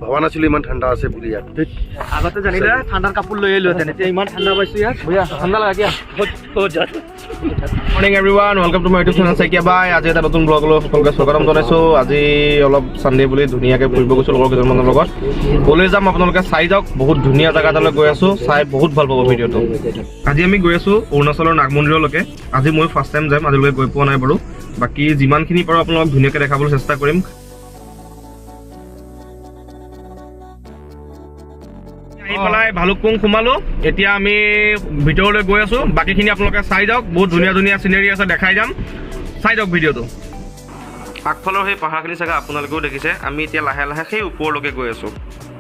ভবা নাছিলো ইমান ঠাণ্ডা আছে বুলি ইয়াত। আগতে জানিলে ঠাণ্ডাৰ কাপোৰ লৈ আহিলোহেঁতেন, এতিয়া ইমান ঠাণ্ডা পাইছো ইয়াত। ভৈয়া ঠাণ্ডা লাগে কিয়া? Morning everyone, welcome to my YouTube channel Saikia বাই। আজি এটা নতুন ব্লগ লৈ সকলোকে স্বাগতম জনাইছোঁ। আজি অলপ ছানডে বুলি ধুনীয়াকৈ ফুৰিব গৈছোঁ লগৰ কেইজনমানৰ লগত। ক'লৈ যাম আপোনালোকে চাই যাওক, বহুত ধুনীয়া জেগা এটালৈ গৈ আছোঁ, চাই বহুত ভাল পাব ভিডিঅ'টো। আজি আমি গৈ আছোঁ অৰুণাচলৰ নাগ মন্দিৰলৈকে। আজি মই ফাৰ্ষ্ট টাইম যাম, আজিলৈকে গৈ পোৱা নাই বাৰু। বাকী যিমানখিনি পাৰোঁ আপোনালোকক ধুনীয়াকৈ দেখাবলৈ চেষ্টা কৰিম। আহি পেলাই ভালুকপুং সোমালো, এতিয়া আমি ভিতৰলৈ গৈ আছো। বাকীখিনি আপোনালোকে চাই যাওক, বহুত ধুনীয়া ধুনীয়া চিনেৰি আছে, দেখাই যাম, চাই যাওক ভিডিঅ'টো। আগফালৰ সেই পাহাৰখিনি চাগে আপোনালোকেও দেখিছে। আমি এতিয়া লাহে লাহে সেই ওপৰলৈকে গৈ আছো।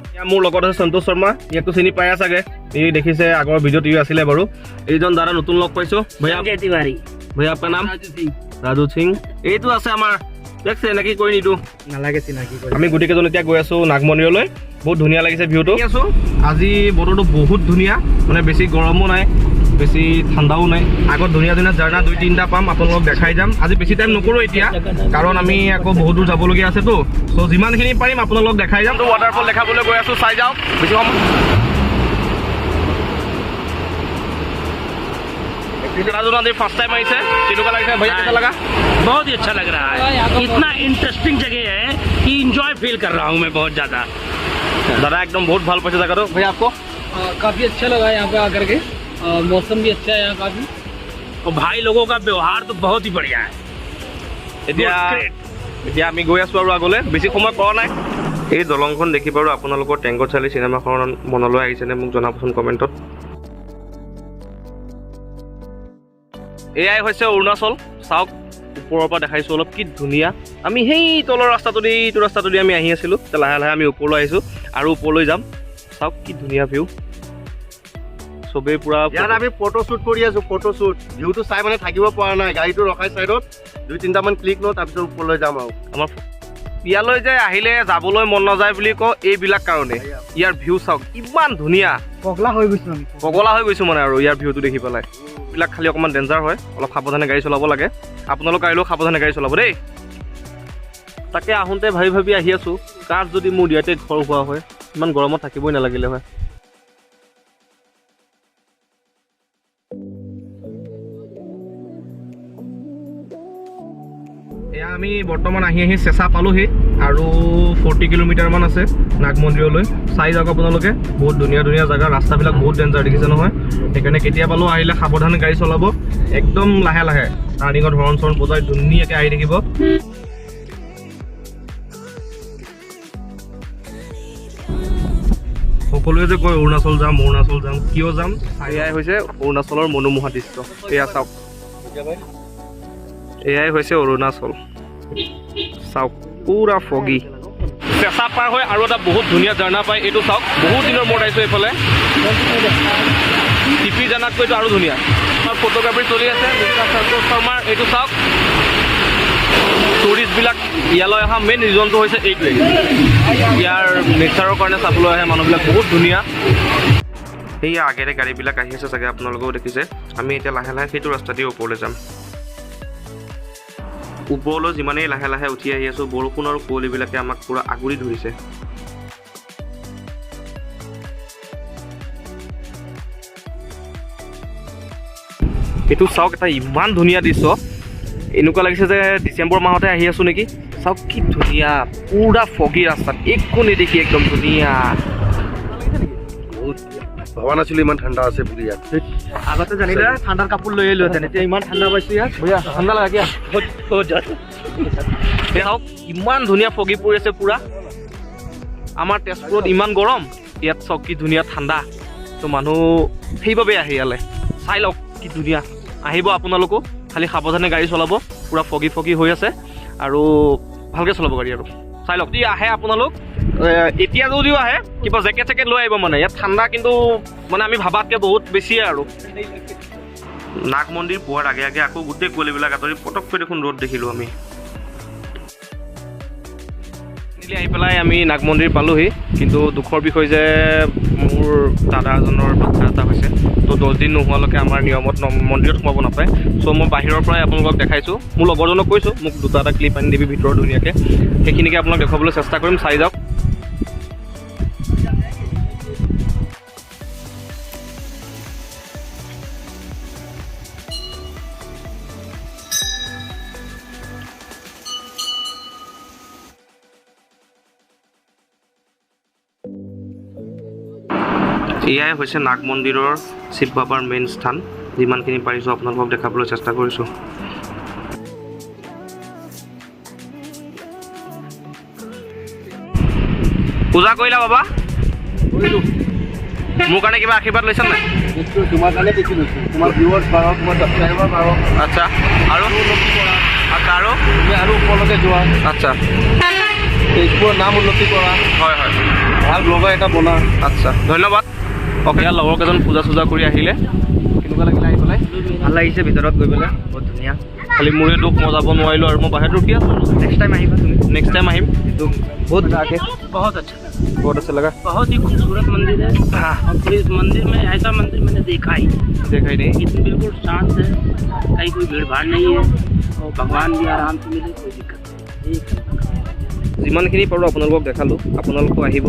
এতিয়া মোৰ লগত আছে সন্তোষ শৰ্মা, ইয়াকতো চিনি পাই চাগে, ই দেখিছে আগৰ ভিডিঅ'ত ইও আছিলে বাৰু। এইজন দাদা নতুন লগ পাইছো। ভৈয়া ভৈয়া আপোনাৰ নাম? ৰাজু সিং। এইটো আছে আমাৰ, দেখছে এনেকৈ কৰি নিদো নালাগে চিনাকি কৰি। আমি গোটেইকেইজন এতিয়া গৈ আছো নাগ মন্দিৰলৈ। বহুত ধুনীয়া লাগিছে ভিউটো। আছো আজি বতৰটো বহুত ধুনীয়া, মানে বেছি গৰমো নাই, বেছি ঠাণ্ডাও নাই। আগত ধুনীয়া ধুনীয়া ঝৰ্ণা 2-3টা পাম, আপোনালোকক দেখাই যাম। আজি বেছি টাইম নকৰোঁ এতিয়া, কাৰণ আমি আকৌ বহুত দূৰ যাবলগীয়া আছেতো। চ' যিমানখিনি পাৰিম আপোনালোকক দেখাই যাম। তো ৱাটাৰফল দেখাবলৈ গৈ আছো, চাই যাওক। বেছি সময় फर्स्ट टाइम आई से किलों लगा भैया, कैसा लगा? बहुत ही अच्छा लग रहा है। इतना इंटरेस्टिंग जगह है कि इंजॉय फील कर रहा हूँ मैं बहुत ज़्यादा। दादा एकदम बहुत भाल पैसे जगह तो भैया आपको काफ़ी अच्छा लगा यहाँ पे आकर के, मौसम भी अच्छा है यहाँ काफ़ी, और भाई लोगों का व्यवहार तो बहुत ही बढ़िया है। এতিয়া আমি গৈ আছোঁ আৰু আগলৈ, বেছি সময় কৰা নাই। এই দলংখন দেখি বাৰু আপোনালোকৰ টেংকত চালি চিনেমাখন মনলৈ আহিছেনে মোক জনাবচোন কমেণ্টত। এয়াই হৈছে অৰুণাচল, চাওক ওপৰৰ পৰা দেখাইছোঁ অলপ, কি ধুনীয়া। আমি সেই তলৰ ৰাস্তাটোদি এইটো ৰাস্তাটোদি আমি আহি আছিলোঁ, এতিয়া লাহে লাহে আমি ওপৰলৈ আহিছোঁ আৰু ওপৰলৈ যাম। চাওক কি ধুনীয়া ভিউ, চবেই পূৰা। ইয়াত আমি ফটো শ্বুট কৰি আছো, ফটো শ্বুট। ভিউটো চাই মানে থাকিব পৰা নাই, গাড়ীটো ৰখাই চাইডত 2-3টামান ক্লিক লওঁ, তাৰপিছত ওপৰলৈ যাম আৰু। আমাৰ ইয়ালৈ যে আহিলে যাবলৈ মন নাযায় বুলি কওঁ এইবিলাক কাৰণে। ইয়াৰ ভিউ চাওক ইমান ধুনীয়া, পগলা হৈ গৈছোঁ আমি, পগলা হৈ গৈছোঁ মানে আৰু ইয়াৰ ভিউটো দেখি পেলাই। এইবিলাক খালি অকণমান ডেঞ্জাৰ হয়, অলপ সাৱধানে গাড়ী চলাব লাগে। আপোনালোক আহিলেও সাৱধানে গাড়ী চলাব দেই। তাকে আহোঁতে ভাবি ভাবি আহি আছোঁ, কাজ যদি মোৰ ইয়াতে ঘৰ হোৱা হয়, ইমান গৰমত থাকিবই নালাগিলে হয়। এয়া আমি বৰ্তমান আহি চেঁচা পালোহি, আৰু 40 কিলোমিটাৰমান আছে নাগ মন্দিৰলৈ। চাই যাওক আপোনালোকে, বহুত ধুনীয়া ধুনীয়া জেগা, ৰাস্তাবিলাক বহুত ডেঞ্জাৰ দেখিছে নহয়। সেইকাৰণে কেতিয়াবালো আহিলে সাৱধানে গাড়ী চলাব, একদম লাহে লাহে। টাৰ্ণিঙত হৰ্ণ চৰ্ণ বজাই ধুনীয়াকৈ আহি থাকিব। সকলোৱে যে কয় অৰুণাচল যাম অৰুণাচল যাম, কিয় যাম? এয়াই হৈছে অৰুণাচলৰ মনোমোহা দৃশ্য। এয়া চাওক, এয়াই হৈছে অৰুণাচল, চাওক পুৰা ফগি। চেঁচা পাৰ হৈ আৰু এটা বহুত ধুনীয়া ঝৰ্ণা পায়, এইটো চাওক। বহুত দিনৰ মূৰত আহিছোঁ এইফালে, টিপি জানাতকৈ এইটো আৰু ধুনীয়া। আমাৰ ফটোগ্ৰাফী চলি আছে মিষ্টাৰ সন্তোষ শৰ্মাৰ। এইটো চাওক, টুৰিষ্টবিলাক ইয়ালৈ অহা মেইন ৰিজনটো হৈছে এইটোৱেই। ইয়াৰ নেচাৰৰ কাৰণে চাবলৈ আহে মানুহবিলাক, বহুত ধুনীয়া। সেয়া আগেৰে গাড়ীবিলাক আহি আছে চাগে, আপোনালোকেও দেখিছে। আমি এতিয়া লাহে লাহে সেইটো ৰাস্তা দি ওপৰলৈ যাম। ওপৰলৈ যিমানেই লাহে লাহে উঠি আহি আছোঁ, বৰষুণ আৰু কুঁৱলীবিলাকে আমাক পূৰা আগুৰি ধৰিছে। এইটো চাওক, এটা ইমান ধুনীয়া দৃশ্য। এনেকুৱা লাগিছে যে ডিচেম্বৰ মাহতে আহি আছোঁ নেকি। চাওক কি ধুনীয়া, পূৰা ফগি ৰাস্তাত, একো নেদেখি একদম ধুনীয়া। ভবা নাছিলো ইমান ঠাণ্ডা আছে বুলি ইয়াত। আগতে জানিলে ঠাণ্ডাৰ কাপোৰ লৈ আহিলোহেঁতেন, এতিয়া ইমান ঠাণ্ডা পাইছো ইয়াত। ভৈয়া ঠাণ্ডা লাগে কিয়া? চাওক ইমান ধুনীয়া ফগি পৰি আছে পূৰা। আমাৰ তেজপুৰত ইমান গৰম, ইয়াত চাওক কি ধুনীয়া ঠাণ্ডা। তো মানুহ সেইবাবে আহে ইয়ালৈ। চাই লওক কি ধুনীয়া। আহিব আপোনালোকো, খালি সাৱধানে গাড়ী চলাব। পূৰা ফগি ফগি হৈ আছে, আৰু ভালকৈ চলাব গাড়ী। আৰু চাই লওক, যদি আহে আপোনালোক, এতিয়া যদিও আহে কিবা জেকেট চেকেট লৈ আহিব। মানে ইয়াত ঠাণ্ডা কিন্তু মানে আমি ভাবাতকৈ বহুত বেছিয়ে। আৰু নাগ মন্দিৰ পোৱাৰ আগে আগে আকৌ গোটেই কুঁৱলীবিলাক আঁতৰি পটককৈ দেখোন ৰ'দ দেখিলোঁ আমি। আহি পেলাই আমি নাগ মন্দিৰ পালোহি, কিন্তু দুখৰ বিষয় যে মোৰ দাদা এজনৰ বাচ্ছা এটা হৈছে। তো 10 দিন নোহোৱালৈকে আমাৰ নিয়মত মন্দিৰত সোমাব নাপায়। চ' মই বাহিৰৰ পৰাই আপোনালোকক দেখাইছোঁ। মোৰ লগৰজনক কৈছোঁ মোক 2টা ক্লিপ আনি দিবি ভিতৰত ধুনীয়াকৈ, সেইখিনিকে আপোনাক দেখুৱাবলৈ চেষ্টা কৰিম, চাই যাওক। এয়াই হৈছে নাগ মন্দিৰৰ শিৱ বাবাৰ মেইন স্থান। যিমানখিনি পাৰিছোঁ আপোনালোকক দেখাবলৈ চেষ্টা কৰিছোঁ। পূজা কৰিলা বাবা? মোৰ কাৰণে কিবা আশীৰ্বাদ লৈছা নাই? তোমাৰ কাৰণে বেছি লৈছোঁ, তোমাৰ ভিউৱাৰ্ছ বাঢ়ক, তোমাৰ ছাবস্ক্ৰাইবাৰ বাঢ়ক। আচ্ছা, আৰু উন্নতি কৰা। আচ্ছা, আৰু ওপৰলৈকে যোৱা, আচ্ছা, তেজপুৰৰ নাম উন্নতি কৰা, হয় হয়, ভাল ব্লগাৰ এটা বনা। আচ্ছা, ধন্যবাদ। অ'কে, ইয়াৰ লগৰ কেইজন পূজা চূজা কৰি আহিলে। কেনেকুৱা লাগিলে আহি পেলাই? ভাল লাগিছে ভিতৰত গৈ পেলাই, বহুত ধুনীয়া। খালি মোৰে দুখ মই যাব নোৱাৰিলোঁ আৰু মই বাহিৰত ৰখি আছোঁ। নেক্সট টাইম আহিবা তুমি। নেক্সট টাইম আহিম। কিন্তু বহুত আগে बहुत अच्छा, বহুত আছে লগা बहुत ही खूबसूरत मंदिर है। और पूरे इस मंदिर में ऐसा मंदिर मैंने देखा ही দেখাই নেই। इतनी बिल्कुल शांत है, कहीं कोई भीड़ भाड़ नहीं है और भगवान भी आराम से मिले, कोई दिक्कत नहीं। যিমানখিনি পাৰোঁ আপোনালোকক দেখালোঁ। আপোনালোকো আহিব,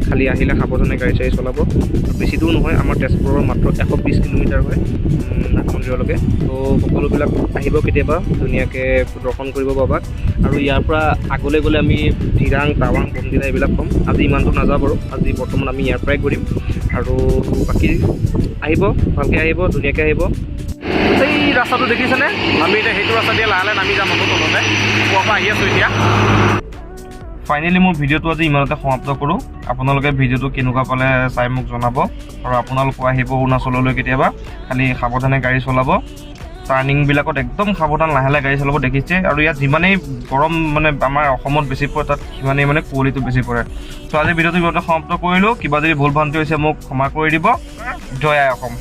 খালি আহিলে সাৱধানে গাড়ী চাড়ী চলাব। বেছি দূৰ নহয়, আমাৰ তেজপুৰৰ মাত্ৰ 120 কিলোমিটাৰ হয় নাগ মন্দিৰলৈকে। ত' সকলোবিলাক আহিব কেতিয়াবা, ধুনীয়াকৈ দৰ্শন কৰিব বাবাক। আৰু ইয়াৰ পৰা আগলৈ গ'লে আমি ধিৰাং, টাৱাং, বমদিলা এইবিলাক ক'ম। আজি ইমানটো নাযাওঁ বাৰু, আজি বৰ্তমান আমি ইয়াৰ পৰাই কৰিম। আৰু বাকী আহিব, ভালকৈ আহিব, ধুনীয়াকৈ আহিব। এই ৰাস্তাটো দেখিছেনে? আমি এতিয়া সেইটো ৰাস্তা দিয়ে লাহে লাহে নামি যাম আকৌ তলতে। পুৱাৰ পৰা আহি আছোঁ এতিয়া। ফাইনেলি মোৰ ভিডিঅ'টো আজি ইমানতে সমাপ্ত কৰোঁ। আপোনালোকে ভিডিঅ'টো কেনেকুৱা পালে চাই মোক জনাব। আৰু আপোনালোকো আহিব অৰুণাচললৈ কেতিয়াবা, খালি সাৱধানে গাড়ী চলাব। টাৰ্ণিংবিলাকত একদম সাৱধান লাহে লাহে গাড়ী চলাব, দেখিছে। আৰু ইয়াত যিমানেই গৰম মানে আমাৰ অসমত বেছি পৰে, তাত সিমানেই মানে কুঁৱলীটো বেছি পৰে। চ' আজি ভিডিঅ'টো ইমানতে সমাপ্ত কৰিলোঁ। কিবা যদি ভুল ভ্ৰান্তি হৈছে মোক ক্ষমা কৰি দিব। জয় আই অসম।